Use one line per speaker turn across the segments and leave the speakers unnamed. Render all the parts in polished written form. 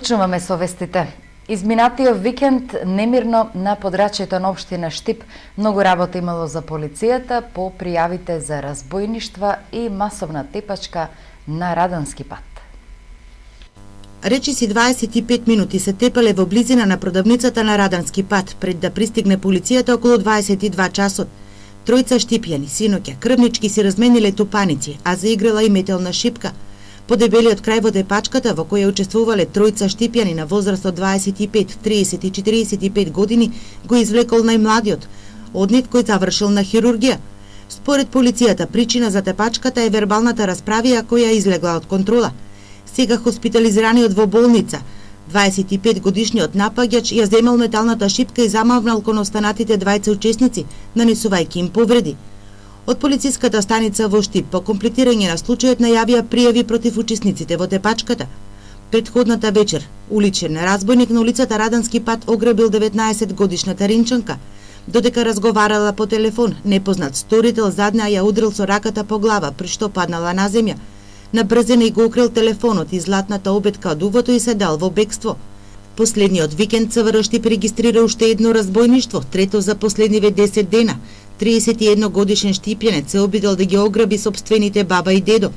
Почнуваме со вестите. Изминатиот викенд немирно на подрачјето на општина Штип многу работа имало за полицијата по пријавите за разбојништва и масовна тепачка на Радански пат.
Речиси 25 минути се тепале во близина на продавницата на Радански пат пред да пристигне полицијата околу 22 часот. Тројца штипјани, синоќа, крвнички си размениле тупаници, а заиграла и метелна шипка. По дебелиот крај во тепачката во која учествувале тројца штипјани на возраст од 25, 30 и 45 години го извлекол најмладиот, од нив кој завршил на хирургија. Според полицијата причина за тепачката е вербалната расправија која излегла од контрола. Сега хоспитализираниот во болница, 25 годишниот напаѓач ја земал металната шипка и замавнал кон останатите двајца учесници, нанесувајќи им повреди. Од полициската станица во Штип по комплетирање на случајот најавија пријави против учесниците во тепачката. Претходната вечер уличен разбојник на улицата Радански пат ограбил 19 годишната ринчанка. Додека разговарала по телефон, непознат сторител задна ја удрил со раката по глава, при што паднала на земја. На брзина и го украл телефонот и златната обетка од увото и се дал во бегство. Последниот викенд ЦВР Штип регистрира уште едно разбојништво, трето за последниве 10 дена. 31 годишен штипјанец се обидел да ги ограби сопствените баба и дедо.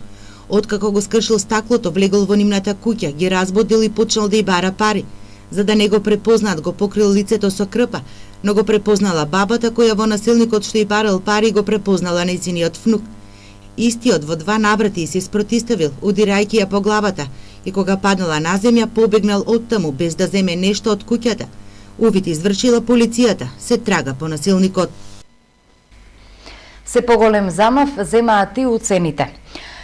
Откако го скршил стаклото, влегол во нивната куќа, ги разбудил и почнал да ја бара пари. За да не го препознаат, го покрил лицето со крпа, но го препознала бабата која во насилникот што ја барал пари го препознала нејзиниот внук. Истиот во два наврати се спротиставил, удирајќи ја по главата, и кога паднала на земја, побегнал оттаму без да земе нешто од куќата. Увид извршила полицијата, се трага по насилникот.
Се поголем замав земаат и уцените.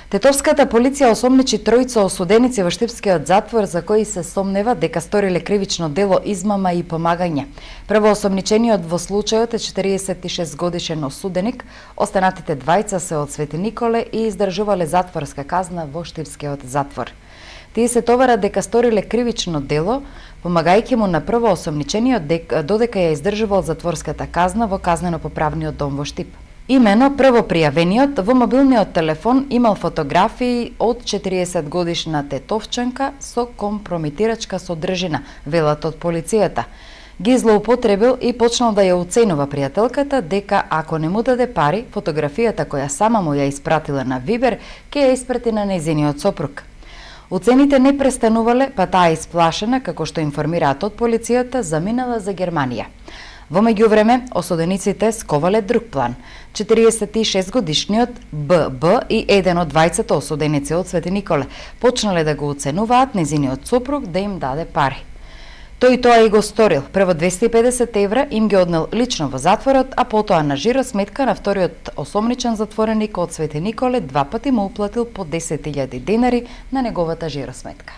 Тетовската полиција осомничи тројца осуденици во Штипскиот затвор за кои се сомнева дека сториле кривично дело измама и помагање. Првоосомничениот во случајот е 46 годишен осуденик, останатите двајца се од Свети Николе и издржувале затворска казна во Штипскиот затвор. Тие се товарат дека сториле кривично дело, помагајќи му на првоосомничениот додека ја издржувал затворската казна во казнено-поправниот дом во Штип. Имено првопријавениот во мобилниот телефон имал фотографии од 40 годишна тетовчанка со компрометирачка содржина, велат од полицијата. Ги злоупотребил и почнал да ја уценува пријателката дека ако не му даде пари, фотографијата која сама му ја испратила на Вибер, ќе ја испрати на нејзиниот сопруг. Уцените не престанувале, па таа исплашена, како што информираат од полицијата, заминала за Германија. Во меѓувреме, осудениците сковале друг план. 46 годишниот ББ и еден од двајцата осуденици од Свети Николе почнале да го уценуваат нејзиниот сопруг да им даде пари. Тој тоа и го сторил. Прво 250 евра им ги однел лично во затворот, а потоа на жиросметка на вториот осомничен затвореник од Свети Николе два пати му уплатил по 10.000 денари на неговата жиросметка.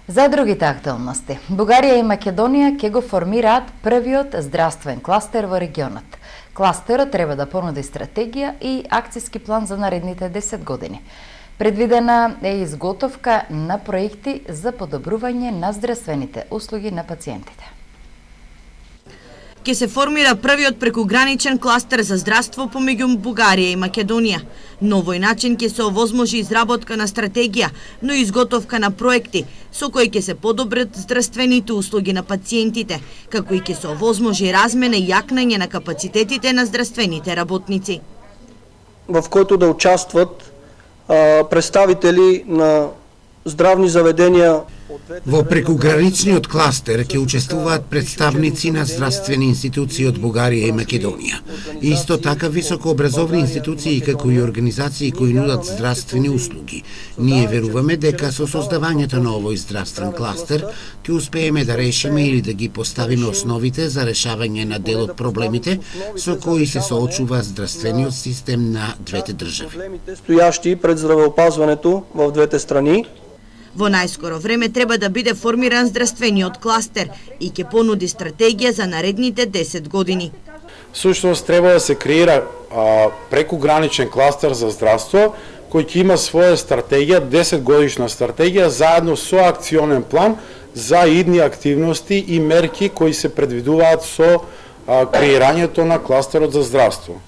За другите актуалности, Бугарија и Македонија ќе го формираат првиот здравствен кластер во регионот. Кластерот треба да понуди стратегија и акцијски план за наредните 10 години. Предвидена е изготовка на проекти за подобрување на здравствените услуги на пациентите.
Ке се формира првиот прекуграничен кластер за здравство помеѓу Бугарија и Македонија. На овој начин ќе се овозможи изработка на стратегија, но и изготовка на проекти со кои ќе се подобрат здравствените услуги на пациентите, како и ќе се овозможи размена и јакнање на капацитетите на здравствените работници.
В којто да участват представители на здравни заведенија.
Во прекуграничниот кластер ќе учествуваат представници на здравствени институции од Бугарија и Македонија. Исто така високообразовни институции како и организации кои нудат здравствени услуги. Ние веруваме дека со создавањето на овој здравствен кластер ќе успееме да решиме или да ги поставиме основите за решавање на дел од проблемите со кои се соочува здравствениот систем на двете држави.
Проблемите стојашти пред здравеопазването во двете страни.
Во најскоро време треба да биде формиран здравствениот кластер и ќе понуди стратегија за наредните 10 години.
Сушност треба да се креира прекуграничен кластер за здравство кој ќе има своја стратегија, 10 годишна стратегија заедно со акционен план за идни активности и мерки кои се предвидуваат со креирањето на кластерот за здравство.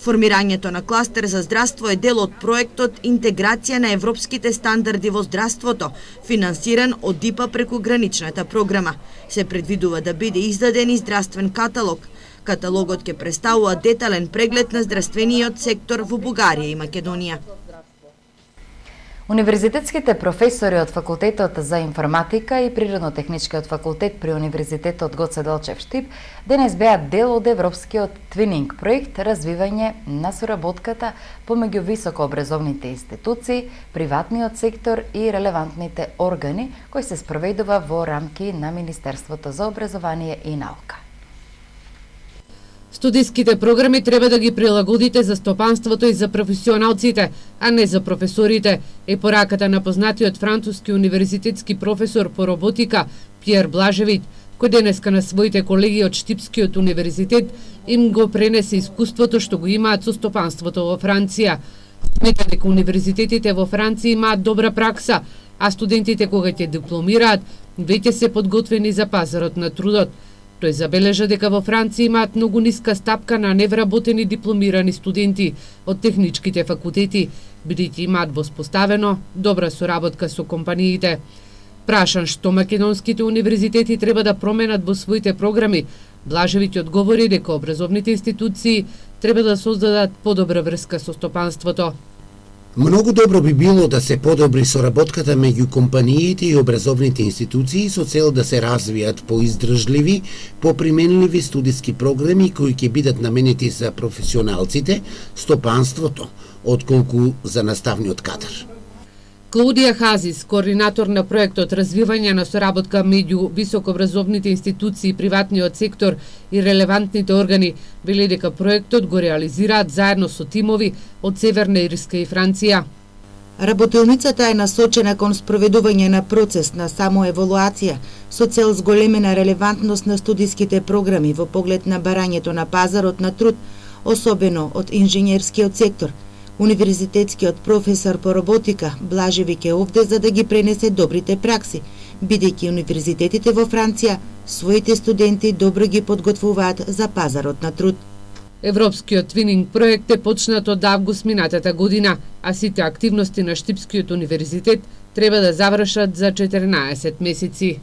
Формирањето на кластер за здравство е дел од проектот Интеграција на европските стандарди во здравството, финансиран од ДИПА преку граничната програма. Се предвидува да биде издаден и здравствен каталог. Каталогот ќе представува детален преглед на здравствениот сектор во Бугарија и Македонија.
Универзитетските професори од Факултетот за информатика и Природно-техничкиот факултет при Универзитетот Гоце Делчев Штип денес беа дел од европскиот твининг проект развивање на соработката помеѓу високообразовните институции, приватниот сектор и релевантните органи кои се спроведува во рамки на Министерството за образование и наука.
Студиските програми треба да ги прилагодите за стопанството и за професионалците, а не за професорите, е пораката на познатиот француски универзитетски професор по роботика Пиер Блажевиќ, кој денеска на своите колеги од Штипскиот универзитет им го пренесе искуството што го имаат со стопанството во Франција. Смета дека универзитетите во Франција имаат добра пракса, а студентите кога ќе дипломираат веќе се подготвени за пазарот на трудот. Тој забележа дека во Франција имаат многу ниска стапка на невработени дипломирани студенти од техничките факултети, бидејќи имаат воспоставено добра соработка со компаниите. Прашан што македонските универзитети треба да променат во своите програми, Блажевиќ одговори дека образовните институции треба да создадат подобра врска со стопанството.
Многу добро би било да се подобри соработката меѓу компаниите и образовните институции со цел да се развијат поиздржливи, поприменливи студиски програми кои ќе бидат наменети за професионалците, стопанството, отколку за наставниот кадар.
Клаудија Хазис, координатор на проектот развивање на соработка меѓу високообразовните институции, приватниот сектор и релевантните органи, вели дека проектот го реализираат заедно со тимови од Северна Ирска и Франција.
Работилницата е насочена кон спроведување на процес на самоеволуација со цел зголемена релевантност на студиските програми во поглед на барањето на пазарот на труд, особено од инженерскиот сектор. Универзитетскиот професор по роботика Блажевиќ е овде за да ги пренесе добрите пракси, бидејќи универзитетите во Франција своите студенти добро ги подготвуваат за пазарот на труд.
Европскиот твининг проект е почнат од август минатата година, а сите активности на Штипскиот универзитет треба да завршат за 14 месеци.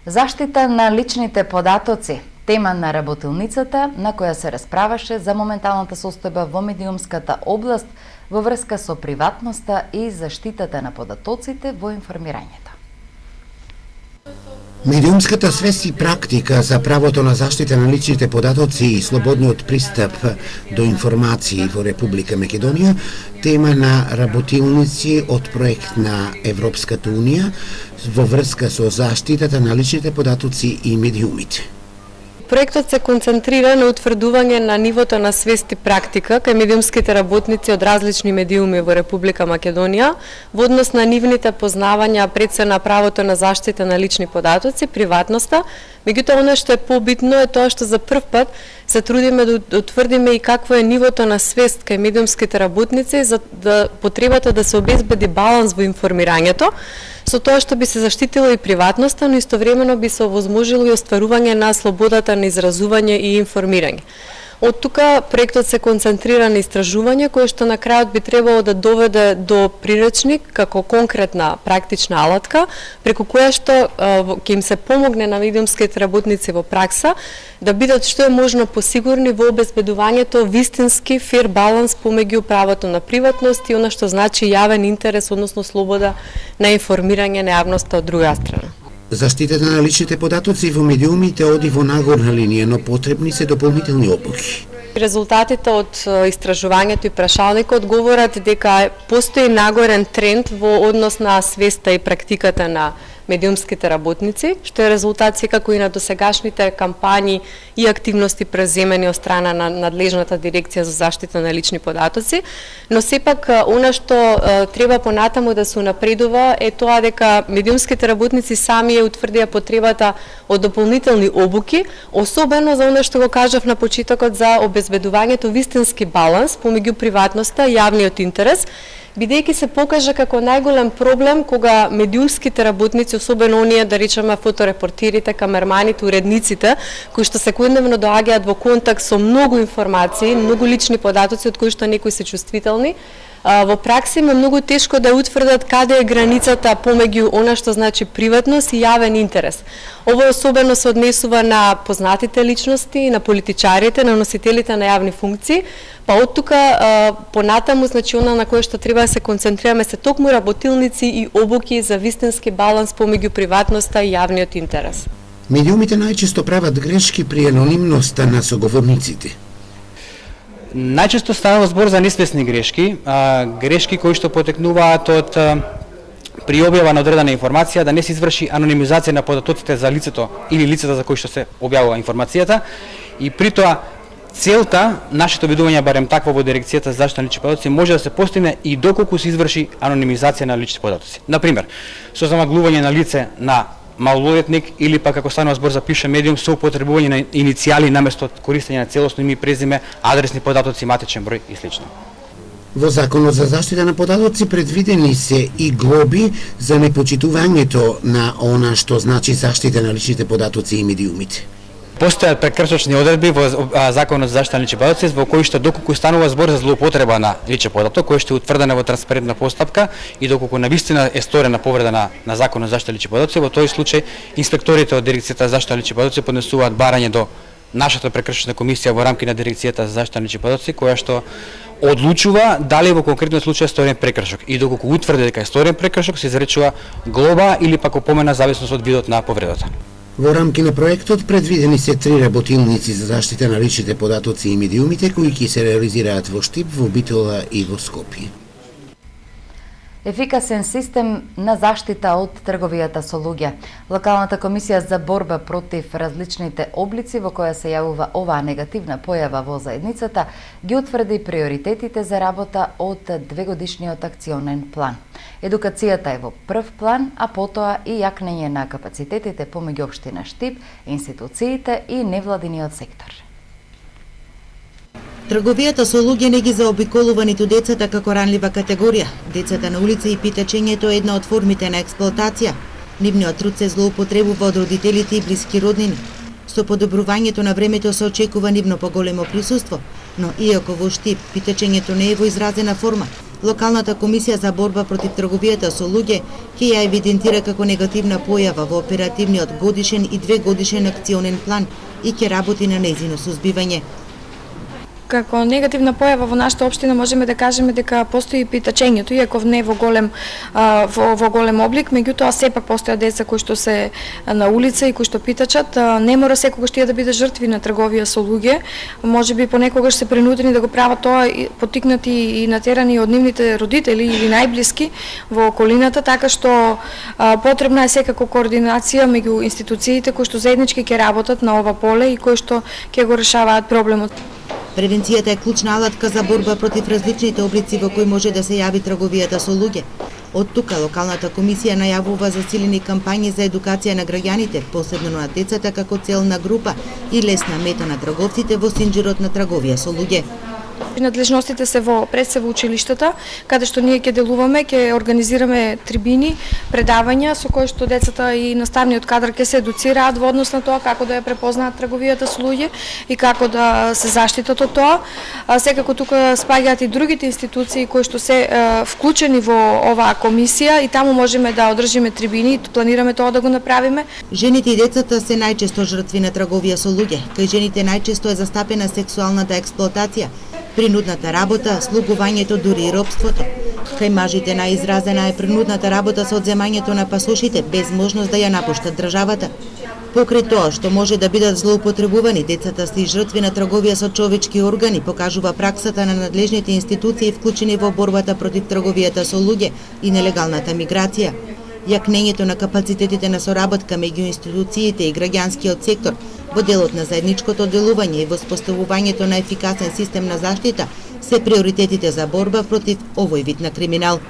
Заштита на личните податоци, тема на работилницата на која се расправаше за моменталната состојба во медиумската област во врска со приватноста и заштитата на податоците во информирањето.
Медиумската свест и практика за правото на заштита на личните податоци и слободниот пристап до информации во Република Македонија, тема на работилници од проект на Европската Унија во врска со заштитата на личните податоци и медиумите.
Проектот се концентрира на утврдување на нивото на свест и практика кај медиумските работници од различни медиуми во Република Македонија во однос на нивните познавања пред се на правото на заштита на лични податоци, приватноста. Меѓутоа, она што е побитно е тоа што за прв пат се трудиме да утврдиме и какво е нивото на свест кај медиумските работници за да потребата да се обезбеди баланс во информирањето, со тоа што би се заштитило и приватноста, но истовремено би се овозможило и остварување на слободата на изразување и информирање. Од тука проектот се концентрира на истражување кое што на крајот би требало да доведе до приречник како конкретна практична алатка преку која што ќе им се помогне на медиумските работници во пракса да бидат што е можно посигурни во обезбедувањето вистински фер баланс помеѓу правото на приватност и она што значи јавен интерес, односно слобода на информирање на јавноста од друга страна.
Заштитата на личните податоци во медиумите оди во нагорна линија, но потребни се дополнителни обуки.
Резултатите од истражувањето и прашалникот говорат дека постои нагорен тренд во однос на свеста и практиката на медиумските работници, што е резултат секако и на досегашните кампањи и активности преземени од страна на надлежната дирекција за заштита на лични податоци, но сепак она што треба понатаму да се унапредува е тоа дека медиумските работници сами ја утврдија потребата од дополнителни обуки, особено за она што го кажав на почетокот за обезбедувањето вистински баланс помеѓу приватноста и јавниот интерес, бидејќи се покажа како најголем проблем кога медиумските работници, особено оние, да речеме фоторепортирите, камерманите, уредниците, кои што секојдневно доаѓаат во контакт со многу информации, многу лични податоци од кои што некои се чувствителни, во пракса им е многу тешко да утврдат каде е границата помеѓу она што значи приватност и јавен интерес. Ово особено се однесува на познатите личности, на политичарите, на носителите на јавни функции, па од тука понатаму, значи она на кое што треба да се концентрираме се токму работилници и обуки за вистински баланс помеѓу приватноста и јавниот интерес.
Медиумите најчесто прават грешки при анонимноста на соговорниците.
Најчесто станува збор за несвесни грешки, грешки кои што потекнуваат од при објава на одредена информација да не се изврши анонимизација на податоците за лицето или лицата за кои што се објавува информацијата и при тоа целта, нашето видување барем такво во Дирекцијата за заштита на лични податоци може да се постигне и доколку се изврши анонимизација на лични податоци. Например, со замаглување на лице на малолетник или пак ако станува збор за пише медиум со употребување на иницијали наместо користење на целосно име и презиме, адресни податоци, матичен број и слично.
Во Законот за заштита на податоци предвидени се и глоби за непочитувањето на она што значи заштита на личните податоци и медиумите.
Постојат прекршочни одредби во Законот за заштита на лични податоци во кои што доколку станува збор за злоупотреба на личен податок, кој што е утврдена во транспарентна постапка и доколку навистина е сторена повреда на Законот за заштита на лични податоци, во тој случај инспекторите од Дирекцијата за заштита на лични податоци поднесуваат барање до нашата прекршочна комисија во рамки на Дирекцијата за заштита на лични податоци, која што одлучува дали во конкретниот случај е сторен прекршок и доколку утврди дека е сторен прекршок се изречува глоба или пак опомена зависност од видот на повредата.
Во рамки на проектот предвидени се 3 работилници за заштита на личните податоци и медиумите кои ќе се реализираат во Штип, во Битола и во Скопје.
Ефикасен систем на заштита од трговијата со луѓе. Локалната комисија за борба против различните облици во која се јавува оваа негативна појава во заедницата ги утврди приоритетите за работа од 2-годишниот акционен план. Едукацијата е во прв план, а потоа и јакнење на капацитетите помеѓу општина Штип, институциите и невладиниот сектор.
Трговијата со луѓе не ги заобиколува ниту децата како ранлива категорија. Децата на улица и питачењето е една од формите на експлоатација. Нивниот труд се злоупотребува од родителите и блиски роднини. Со подобрувањето на времето се очекува нивно поголемо присуство, но иако во Штип питачењето не е во изразена форма, локалната комисија за борба против трговијата со луѓе ќе ја евидентира како негативна појава во оперативниот годишен и 2-годишен акционен план и ќе работи на нејзино сузбивање.
Како негативна појава во нашата општина можеме да кажеме дека постои питачењето, иако не во голем облик, меѓутоа сепак постојат деца кои што се на улица и кои што питачат. Не мора секогаш тие да бидат жртви на трговија со луѓе, можеби понекогаш се принудени да го прават тоа поттикнати и натерани од нивните родители или најблиски во околината, така што потребна е секако координација меѓу институциите кои што заеднички ќе работат на ова поле и кои што ќе го решаваат проблемот.
Превенцијата е клучна алатка за борба против различните облици во кои може да се јави трговијата со луѓе. Од тука локалната комисија најавува засилени кампањи за едукација на граѓаните, посебно на децата како целна група и лесна мета на трговците во синџирот на трговија со луѓе.
Надлежностите се во училиштата, каде што ние ќе делуваме, ќе организираме трибини, предавања со кои што децата и наставниот кадар ќе се едуцираат во однос на тоа како да ја препознаат трговијата со луѓе и како да се заштитат од тоа. Секако тука спаѓаат и другите институции кои што се вклучени во оваа комисија и таму можеме да одржиме трибини, планираме тоа да го направиме.
Жените и децата се најчесто жртви на трговија со луѓе. Кај жените најчесто е застапена сексуалната експлоатација, принудната работа, слугувањето, дури и робството. Кај мажите најизразена е принудната работа со одземањето на пасошите без можност да ја напуштат државата. Покрај тоа што може да бидат злоупотребувани, децата се и жртви на трговија со човечки органи, покажува праксата на надлежните институции вклучени во борбата против трговијата со луѓе и нелегалната миграција. Јакнењето на капацитетите на соработка меѓу институциите и граѓанскиот сектор во делот на заедничкото делување и воспоставувањето на ефикасен систем на заштита се приоритетите за борба против овој вид на криминал.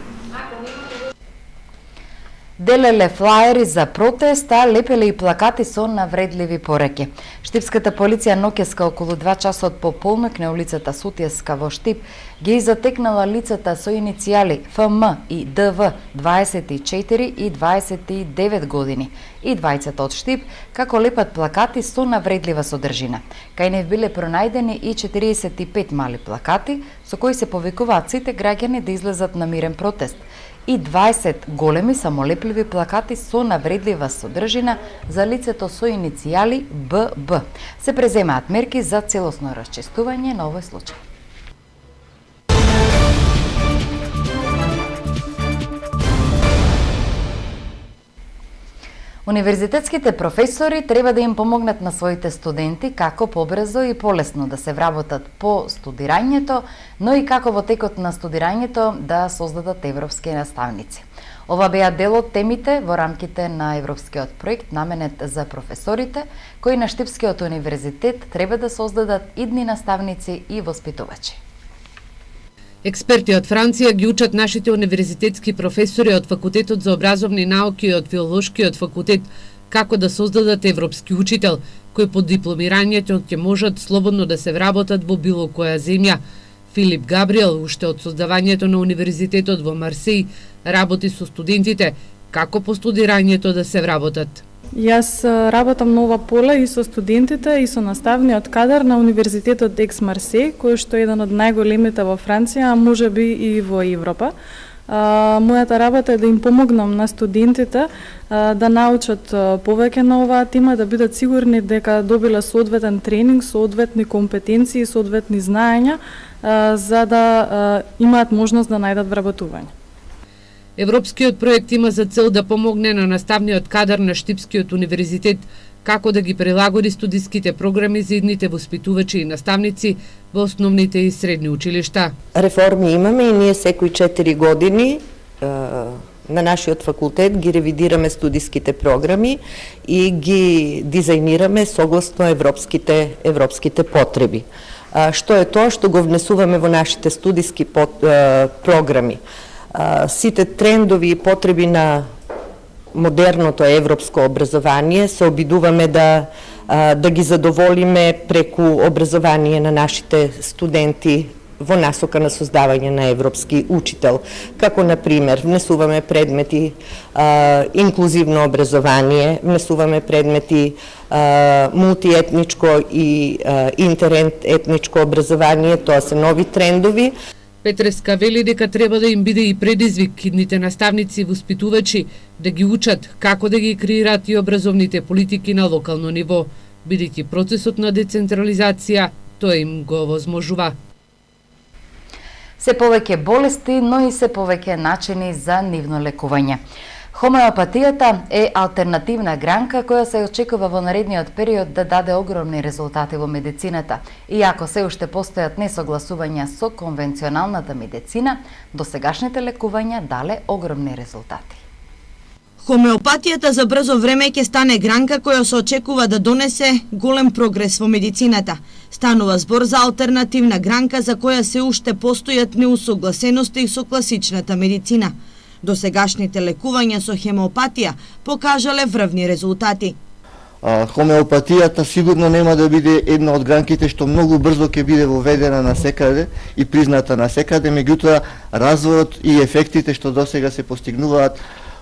делеле флаери за протест, а лепеле и плакати со навредливи пореки. Штипската полиција ноќеска околу 2 часот по полнок на улицата Сутјеска во Штип ги затекнала лицата со иницијали ФМ и ДВ 24 и 29 години и двајцата од Штип, како лепат плакати со навредлива содржина. Кај нив биле пронајдени и 45 мали плакати со кои се повикуваат сите граѓани да излезат на мирен протест и 20 големи самолепливи плакати со навредлива содржина за лицето со иницијали ББ. Се преземаат мерки за целосно расчистување на овој случај. Универзитетските професори треба да им помогнат на своите студенти како побрзо и полесно да се вработат по студирањето, но и како во текот на студирањето да создадат европски наставници. Ова беа дел од темите во рамките на европскиот проект наменет за професорите, кои на Штипскиот универзитет треба да создадат идни наставници и воспитувачи.
Експерти од Франција ги учат нашите универзитетски професори од Факултетот за образовни науки и од Филолошкиот факултет како да создадат европски учител, кои по дипломирањето ќе можат слободно да се вработат во било која земја. Филип Габриел, уште од создавањето на универзитетот во Марсеј, работи со студентите како по студирањето да се вработат.
Јас работам на ова поле и со студентите и со наставниот кадар на Универзитетот Екс Марсеј, кој што е еден од најголемите во Франција, а можеби и во Европа. Мојата работа е да им помогнам на студентите да научат повеќе на оваа тема, да бидат сигурни дека добила соодветен тренинг, соодветни компетенции, соодветни знаења, за да имаат можност да најдат вработување.
Европскиот проект има за цел да помогне на наставниот кадар на Штипскиот универзитет како да ги прилагоди студиските програми за идните воспитувачи и наставници во основните и средни училишта.
Реформи имаме и ние секои 4 години на нашиот факултет ги ревидираме студиските програми и ги дизајнираме согласно европските потреби. Што е тоа што го внесуваме во нашите студиски програми? Сите трендови и потреби на модерното европско образование се обидуваме да ги задоволиме преку образование на нашите студенти во насока на создавање на европски учител. Како, например, внесуваме предмети инклузивно образование, внесуваме предмети мултиетничко и интеретничко образование, тоа се нови трендови.
Петреска вели дека треба да им биде и предизвик идните наставници и воспитувачи да ги учат како да ги креираат и образовните политики на локално ниво, бидејќи процесот на децентрализација тоа им го овозможува.
Се повеќе болести, но и се повеќе начини за нивно лекување. Хомеопатијата е алтернативна гранка која се очекува во наредниот период да даде огромни резултати во медицината. Иако се уште постојат несогласувања со конвенционалната медицина, досегашните лекувања дале огромни резултати.
Хомеопатијата за брзо време ќе стане гранка која се очекува да донесе голем прогрес во медицината. Станува збор за алтернативна гранка за која се уште постојат неусогласености со класичната медицина. Досегашните лекувања со хемеопатија покажале врвни резултати.
Хомеопатијата сигурно нема да биде една од гранките што многу брзо ќе биде воведена на секаде и призната на секаде, меѓутоа развојот и ефектите што досега се постигнуваат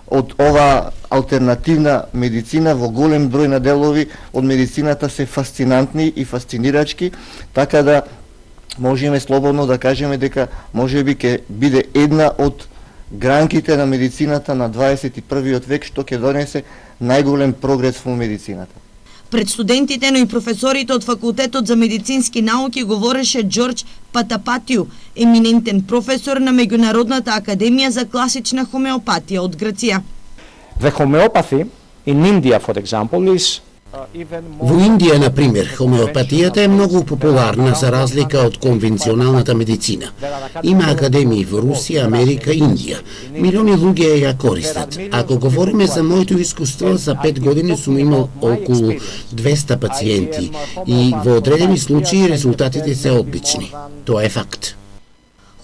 од ова алтернативна медицина во голем број на делови од медицината се фасцинантни и фасцинирачки, така да можеме слободно да кажеме дека можеби ќе биде една од гранките на медицината на 21. век што ќе донесе најголем прогрес во медицината.
Пред студентите, но и професорите од Факултетот за медицински науки говореше Џорџ Патапатиу, еминентен професор на Меѓународната академија за класична хомеопатија од Грција.
The homeopathy in India, for example, is
Во Индија, например, хомеопатијата е многу популарна за разлика од конвенционалната медицина. Има академии во Русија, Америка, Индија. Милиони луѓе ја користат. Ако говориме за моето искуство, за 5 години сум имал околу 200 пациенти и во одредени случаи резултатите се одлични. Тоа е факт.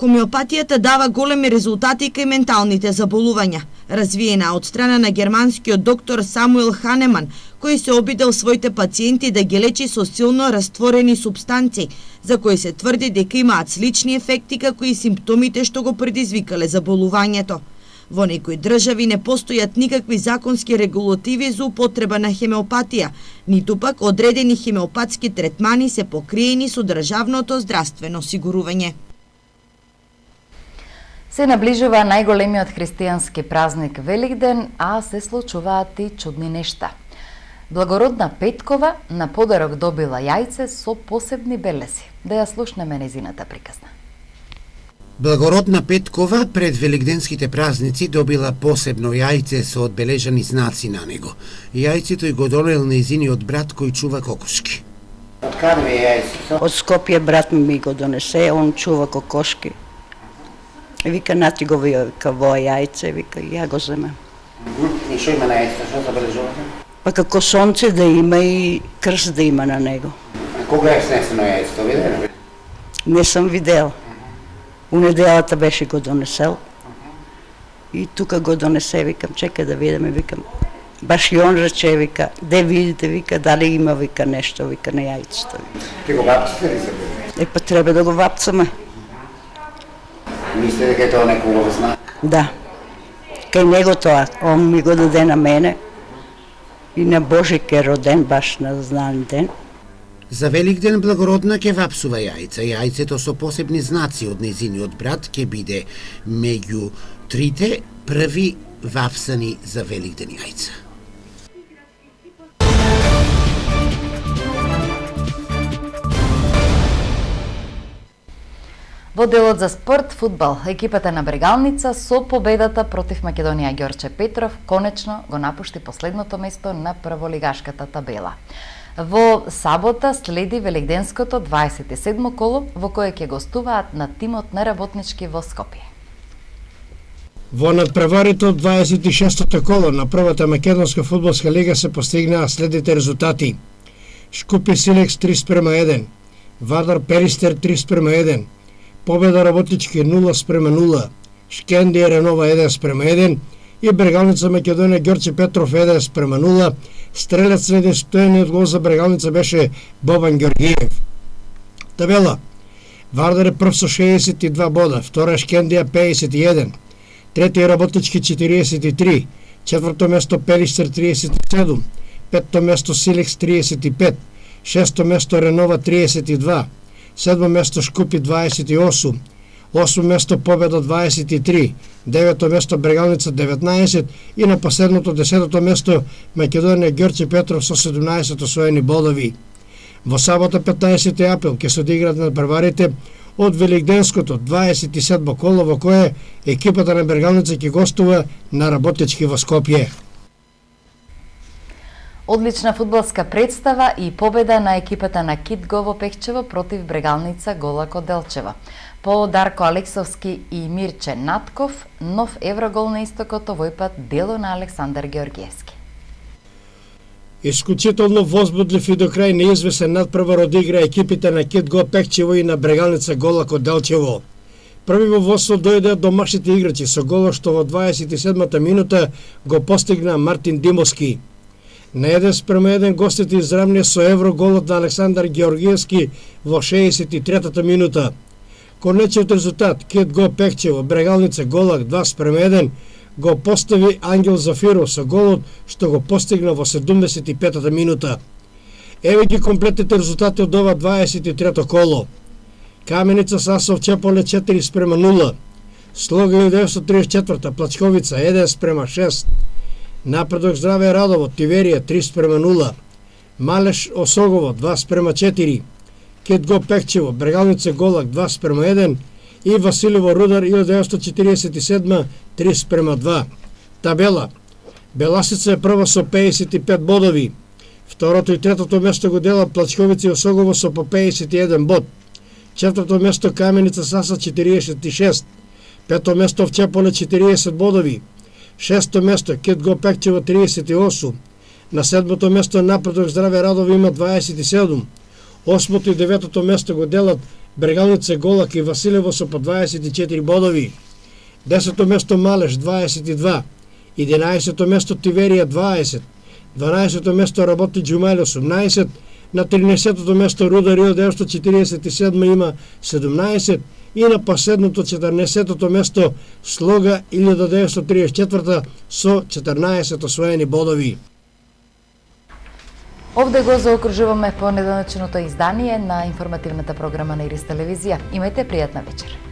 Хомеопатијата дава големи резултати кај менталните заболувања, развиена од страна на германскиот доктор Самуел Ханеман, кој се обидел своите пациенти да ги лечи со силно растворени супстанции, за кои се тврди дека имаат слични ефекти како и симптомите што го предизвикале заболувањето. Во некои држави не постојат никакви законски регулативи за употреба на хемеопатија, ниту пак одредени хемеопатски третмани се покриени со државното здравствено осигурување.
Се наближува најголемиот христијански празник Великден, а се случуваат и чудни нешта. Благородна Петкова на подарок добила јајце со посебни белези. Да ја слушнеме незината приказна.
Благородна Петкова пред великденските празници добила посебно јајце со одбележани знаци на него. Јајцето и го донел незиниот брат кој чува кокошки.
Од каде ви е јајцето? Од Скопје брат ми го донесе, он чува кокошки. Вика, нати го вика во јајце, вика, ја го земем. И што има на јајцето, што забележувате? Па како сонце да има и крст да има на него. А кога е снесено јајцето, видели? Не сам видел. У неделата беше го донесел. И тука го донесе, викам, чекай да видиме, викам. Баш и он рече, вика, де видите, вика, дали има, вика, нешто, вика, на јајцето. Ти го вапцате ли се? Па треба да го вапцаме. Мислите дека е тоа некој убав знак? Да. Кај него тоа, он ми го даде на мене. И на Божик е роден, баш на знан ден.
За Великден Благородна ќе вапсува јајца. Јајцето со посебни знаци од незиниот брат ќе биде меѓу трите први вапсани за Великден јајца.
Во делот за спорт, фудбал, екипата на Брегалница со победата против Македонија Ѓорче Петров конечно го напушти последното место на прволигашката табела. Во сабота следи великденското 27 коло во кое ќе гостуваат на тимот на Работнички во Скопје.
Во надпреварите од 26-то коло на првата македонска фудбалска лига се постигнаа следните резултати. Шкупи Силекс 3:1, Вардар Перистер 3:1, победа Работнички 0:0, Шкендија Ренова 1:1 и Брегалница Македонија Ѓорче Петров 1:0. Стрелец на единствениот гол за Брегалница беше Бобан Ѓоргиев. Табела: Вардар е прв со 62 бода, втора Шкендија 51, трети е Работнички 43, четврто место Перистер 37, петто место Силекс 35, шесто место Ренова 32, седмо место Шкупи 28, осмо место Победа 23, девето место Брегалница 19 и на последното 10-то место Македонија Ѓорче Петров со 17 освоени бодови. Во сабота 15 април ќе се одиграат надпреварите од великденското 27 коло во кое екипата на Брегалница ќе гостува на Работнички во Скопје.
Одлична фудбалска представа и победа на екипата на Китго во Пехчево против Брегалница Голако Делчево. По Дарко Алексовски и Мирче Натков, нов еврогол на истокот, овој пат дело на Александар Георгиевски.
Исклучително возбудлив и до крај неизвесен надпревар одигра екипите на Китго Пехчево и на Брегалница Голако Делчево. Први во водство дојде домашните играчи со голот што во 27-та минута го постигна Мартин Димовски. На 1:1 гостите изравнија со евроголот на Александар Георгиевски во 63-та минута. Конечниот резултат Китго Пехчево Брегалница Голак 2:1 го постави Ангел Зафиров со голот што го постигна во 75-та минута. Еве ги комплетните резултати од ова 23-то коло. Каменица Сасов Чеполе 4:0, Слога 1934 Плачковица 1:6, Напредок Здраве Радово Тиверија 3:0, Малеш Осогово 2:4, Китго Пехчево Брегалница Голак 2:1 и Василево Рудар 1947 3:2. Табела: Беласица е прва со 55 бодови. Второто и третото место го делат Плачковица и Осогово со по 51 бод. Четврто место Каменица Саса 46. Пето место Вчеполе 40 бодови. Шесто место Китго Пехчево 38. На седмото место Напредок Здраве Радово има 27. Осмото и деветото место го делат Брегалница Голак и Василево со по 24 бодови. 10-то место Малеш 22, 11-то место Тиверија 20, 12-то место Работи Џумајле 18, на 13-то место Руда Рио 947 има 17 и на последното 14-то место Слога 1934 со 14 освоени бодови.
Овде го заокружуваме понеделничното издание на информативната програма на Ирис телевизија. Имајте пријатна вечер.